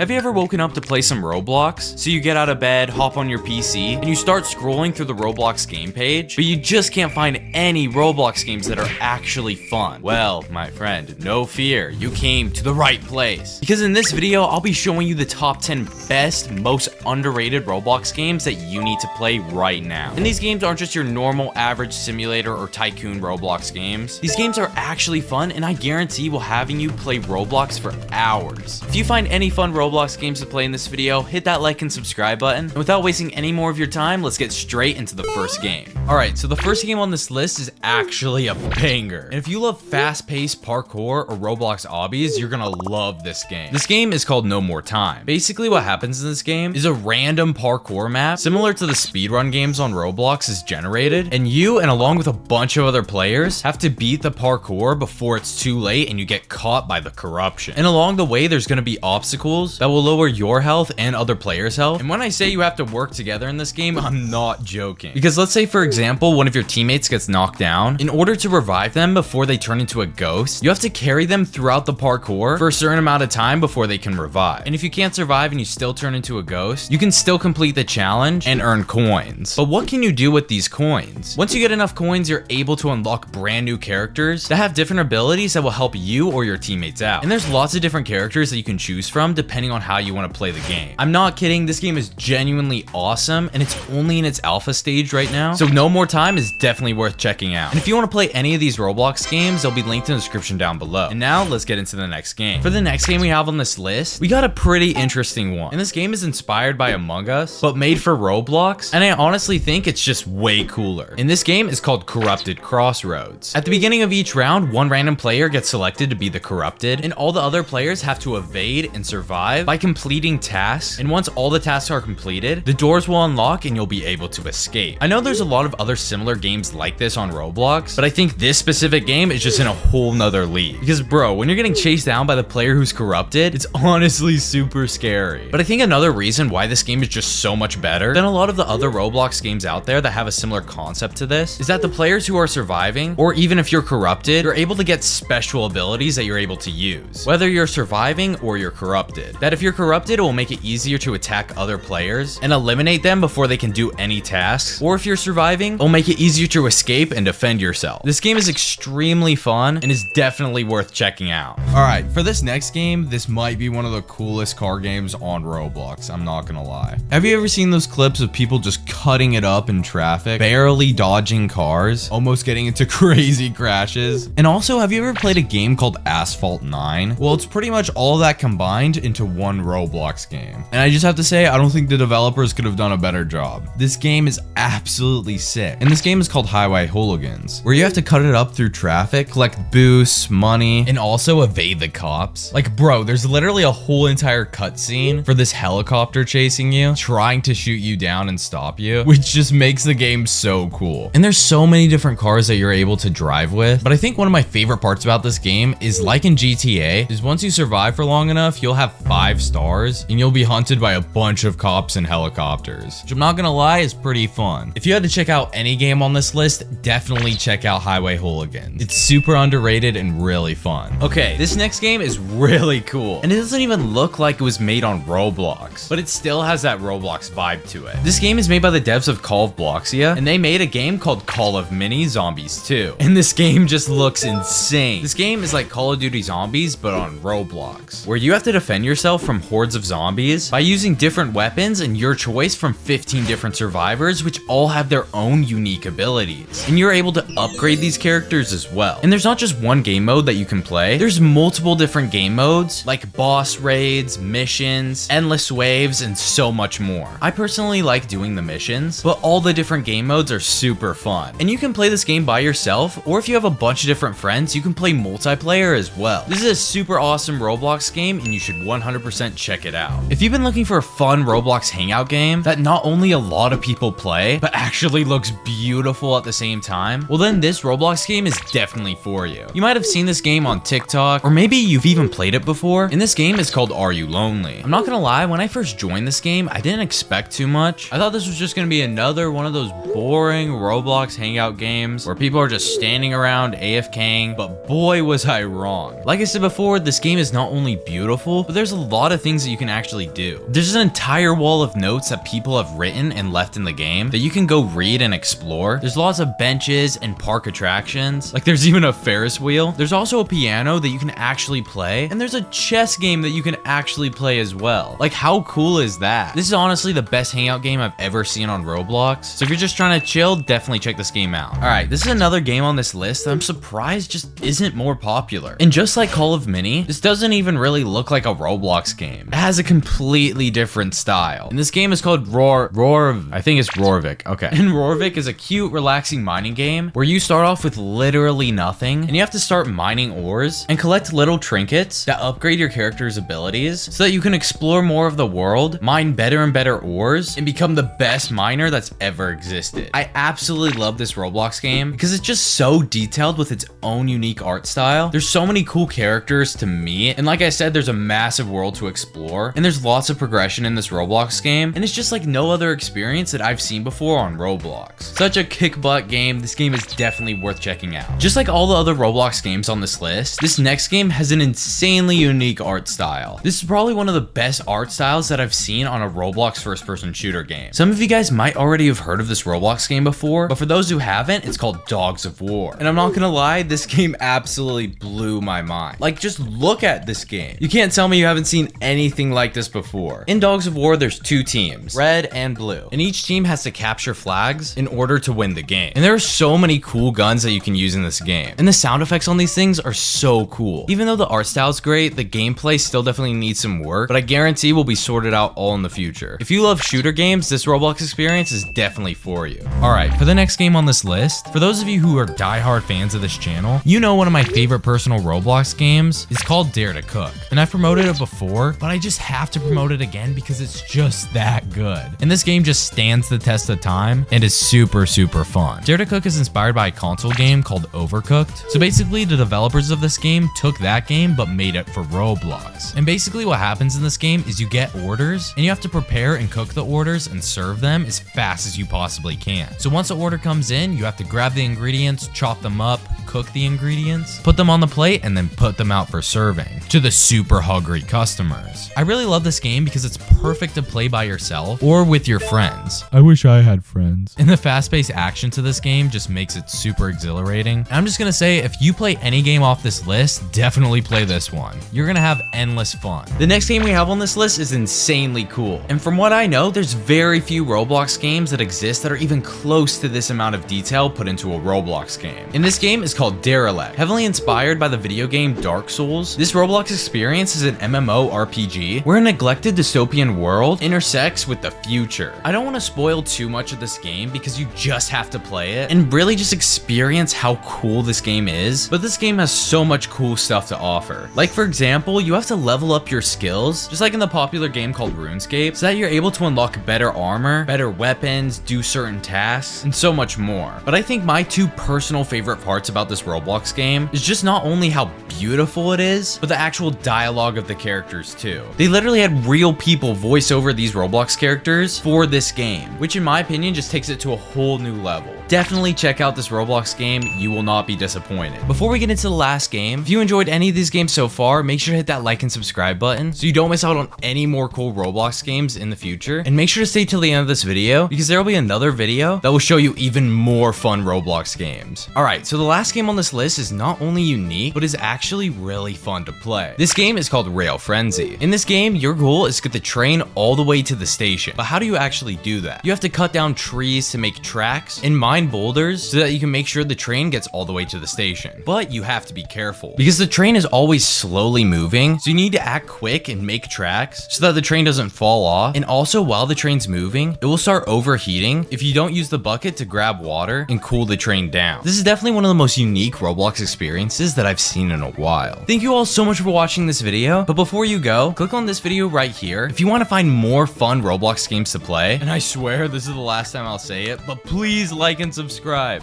Have you ever woken up to play some Roblox? So you get out of bed, hop on your PC, and you start scrolling through the Roblox game page, but you just can't find any Roblox games that are actually fun. Well, my friend, no fear, you came to the right place. Because in this video, I'll be showing you the top 10 best, most underrated Roblox games that you need to play right now. And these games aren't just your normal average simulator or tycoon Roblox games. These games are actually fun, and I guarantee will having you play Roblox for hours. If you find any fun Roblox games to play in this video, hit that like and subscribe button. And without wasting any more of your time, let's get straight into the first game. Alright, so the first game on this list is actually a banger. And if you love fast-paced parkour or Roblox obbies, you're gonna love this game. This game is called No More Time. Basically what happens in this game is a random parkour map, similar to the speedrun games on Roblox, is generated, and you, and along with a bunch of other players, have to beat the parkour before it's too late and you get caught by the corruption. And along the way, there's gonna be obstacles that will lower your health and other players' health. And when I say you have to work together in this game, I'm not joking. Because let's say, for example, one of your teammates gets knocked down. In order to revive them before they turn into a ghost, you have to carry them throughout the parkour for a certain amount of time before they can revive. And if you can't survive and you still turn into a ghost, you can still complete the challenge and earn coins. But what can you do with these coins? Once you get enough coins, you're able to unlock brand new characters that have different abilities that will help you or your teammates out. And there's lots of different characters that you can choose from depending on how you want to play the game. I'm not kidding, this game is genuinely awesome, and it's only in its alpha stage right now, so No More Time is definitely worth checking out. And if you want to play any of these Roblox games, they'll be linked in the description down below. And now let's get into the next game. For the next game we have on this list, we got a pretty interesting one. And this game is inspired by Among Us, but made for Roblox, and I honestly think it's just way cooler. And this game is called Corrupted Crossroads. At the beginning of each round, one random player gets selected to be the corrupted, and all the other players have to evade and survive by completing tasks. And once all the tasks are completed, the doors will unlock and you'll be able to escape. I know there's a lot of other similar games like this on Roblox, but I think this specific game is just in a whole nother league. Because bro, when you're getting chased down by the player who's corrupted, it's honestly super scary. But I think another reason why this game is just so much better than a lot of the other Roblox games out there that have a similar concept to this is that the players who are surviving, or even if you're corrupted, you're able to get special abilities that you're able to use, whether you're surviving or you're corrupted. That if you're corrupted, it will make it easier to attack other players and eliminate them before they can do any tasks, or if you're surviving, it'll make it easier to escape and defend yourself. This game is extremely fun and is definitely worth checking out. Alright, for this next game, this might be one of the coolest car games on Roblox, I'm not gonna lie. Have you ever seen those clips of people just cutting it up in traffic, barely dodging cars, almost getting into crazy crashes? And also, have you ever played a game called Asphalt 9? Well, it's pretty much all that combined into one Roblox game. And I just have to say, I don't think the developers could have done a better job. This game is absolutely sick. And this game is called Highway Hooligans, where you have to cut it up through traffic, collect boosts, money, and also evade the cops. Like, bro, there's literally a whole entire cutscene for this helicopter chasing you, trying to shoot you down and stop you, which just makes the game so cool. And there's so many different cars that you're able to drive with, but I think one of my favorite parts about this game is, like in GTA, is once you survive for long enough, you'll have 5 stars and you'll be hunted by a bunch of cops and helicopters, which I'm not gonna lie is pretty fun. If you had to check out any game on this list, definitely check out Highway Hooligans. It's super underrated and really fun. Okay, this next game is really cool, and it doesn't even look like it was made on Roblox, but it still has that Roblox vibe to it. This game is made by the devs of Call of Bloxia, and they made a game called Call of Mini Zombies 2, and this game just looks insane. This game is like Call of Duty Zombies, but on Roblox, where you have to defend yourself from hordes of zombies by using different weapons and your choice from 15 different survivors, which all have their own unique abilities. And you're able to upgrade these characters as well. And there's not just one game mode that you can play, there's multiple different game modes, like boss raids, missions, endless waves, and so much more. I personally like doing the missions, but all the different game modes are super fun. And you can play this game by yourself, or if you have a bunch of different friends, you can play multiplayer as well. This is a super awesome Roblox game, and you should 100% check it out. If you've been looking for a fun Roblox hangout game that not only a lot of people play, but actually looks beautiful at the same time, well then this Roblox game is definitely for you. You might have seen this game on TikTok, or maybe you've even played it before, and this game is called Are You Lonely? I'm not gonna lie, when I first joined this game, I didn't expect too much. I thought this was just gonna be another one of those boring Roblox hangout games where people are just standing around AFKing, but boy was I wrong. Like I said before, this game is not only beautiful, but there's a lot of things that you can actually do. There's an entire wall of notes that people have written and left in the game that you can go read and explore. There's lots of benches and park attractions. Like there's even a Ferris wheel. There's also a piano that you can actually play. And there's a chess game that you can actually play as well. Like how cool is that? This is honestly the best hangout game I've ever seen on Roblox. So if you're just trying to chill, definitely check this game out. All right, this is another game on this list that I'm surprised just isn't more popular. And just like Call of Mini, this doesn't even really look like a Roblox game. It has a completely different style. And this game is called I think it's Rorvik. Okay. And Rorvik is a cute, relaxing mining game where you start off with literally nothing and you have to start mining ores and collect little trinkets that upgrade your character's abilities so that you can explore more of the world, mine better and better ores, and become the best miner that's ever existed. I absolutely love this Roblox game because it's just so detailed with its own unique art style. There's so many cool characters to meet, and like I said, there's a massive world to explore, and there's lots of progression in this Roblox game, and it's just like no other experience that I've seen before on Roblox. Such a kick-butt game. This game is definitely worth checking out. Just like all the other Roblox games on this list, this next game has an insanely unique art style. This is probably one of the best art styles that I've seen on a Roblox first-person shooter game. Some of you guys might already have heard of this Roblox game before, but for those who haven't, it's called Dogs of War. And I'm not gonna lie, this game absolutely blew my mind. Like, just look at this game. You can't tell me you haven't seen anything like this before. In Dogs of War, there's two teams, red and blue, and each team has to capture flags in order to win the game. And there are so many cool guns that you can use in this game, and the sound effects on these things are so cool. Even though the art style is great, the gameplay still definitely needs some work, but I guarantee will be sorted out all in the future. If you love shooter games, this Roblox experience is definitely for you. All right, for the next game on this list, for those of you who are diehard fans of this channel, you know one of my favorite personal Roblox games is called Dare to Cook. And I've promoted it before, but I just have to promote it again because it's just that good. And this game just stands the test of time and is super, super fun. Dare to Cook is inspired by a console game called Overcooked. So basically, the developers of this game took that game but made it for Roblox. And basically what happens in this game is you get orders and you have to prepare and cook the orders and serve them as fast as you possibly can. So once the order comes in, you have to grab the ingredients, chop them up, cook the ingredients, put them on the plate, and then put them out for serving to the super hungry customers. I really love this game because it's perfect to play by yourself or with your friends. I wish I had friends. And the fast-paced action to this game just makes it super exhilarating. And I'm just gonna say, if you play any game off this list, definitely play this one. You're gonna have endless fun. The next game we have on this list is insanely cool. And from what I know, there's very few Roblox games that exist that are even close to this amount of detail put into a Roblox game. And this game is called Derelict. Heavily inspired by the video game Dark Souls, this Roblox experience is an MMORPG where a neglected dystopian world intersects with the future. I don't want to spoil too much of this game because you just have to play it and really just experience how cool this game is, but this game has so much cool stuff to offer. Like for example, you have to level up your skills, just like in the popular game called RuneScape, so that you're able to unlock better armor, better weapons, do certain tasks, and so much more. But I think my two personal favorite parts about this Roblox game is just not only how beautiful it is, but the actual dialogue of the characters too. They literally had real people voice over these Roblox characters for this game, which in my opinion just takes it to a whole new level. Definitely check out this Roblox game, you will not be disappointed. Before we get into the last game, if you enjoyed any of these games so far, make sure to hit that like and subscribe button so you don't miss out on any more cool Roblox games in the future. And make sure to stay till the end of this video because there will be another video that will show you even more fun Roblox games. Alright, so the last game on this list is not only unique, but is actually really fun to play. This game is called Rail Frenzy. In this game, your goal is to get the train all the way to the station. But how do you actually do that? You have to cut down trees to make tracks and mine boulders so that you can make sure the train gets all the way to the station. But you have to be careful because the train is always slowly moving, so you need to act quick and make tracks so that the train doesn't fall off. And also, while the train's moving, it will start overheating if you don't use the bucket to grab water and cool the train down. This is definitely one of the most unique Roblox experiences that I've seen in a while. Thank you all so much for watching this video, but before you go, click on this video right here if you want to find more fun Roblox games to play. And I swear this is the last time I'll say it, but please like and subscribe.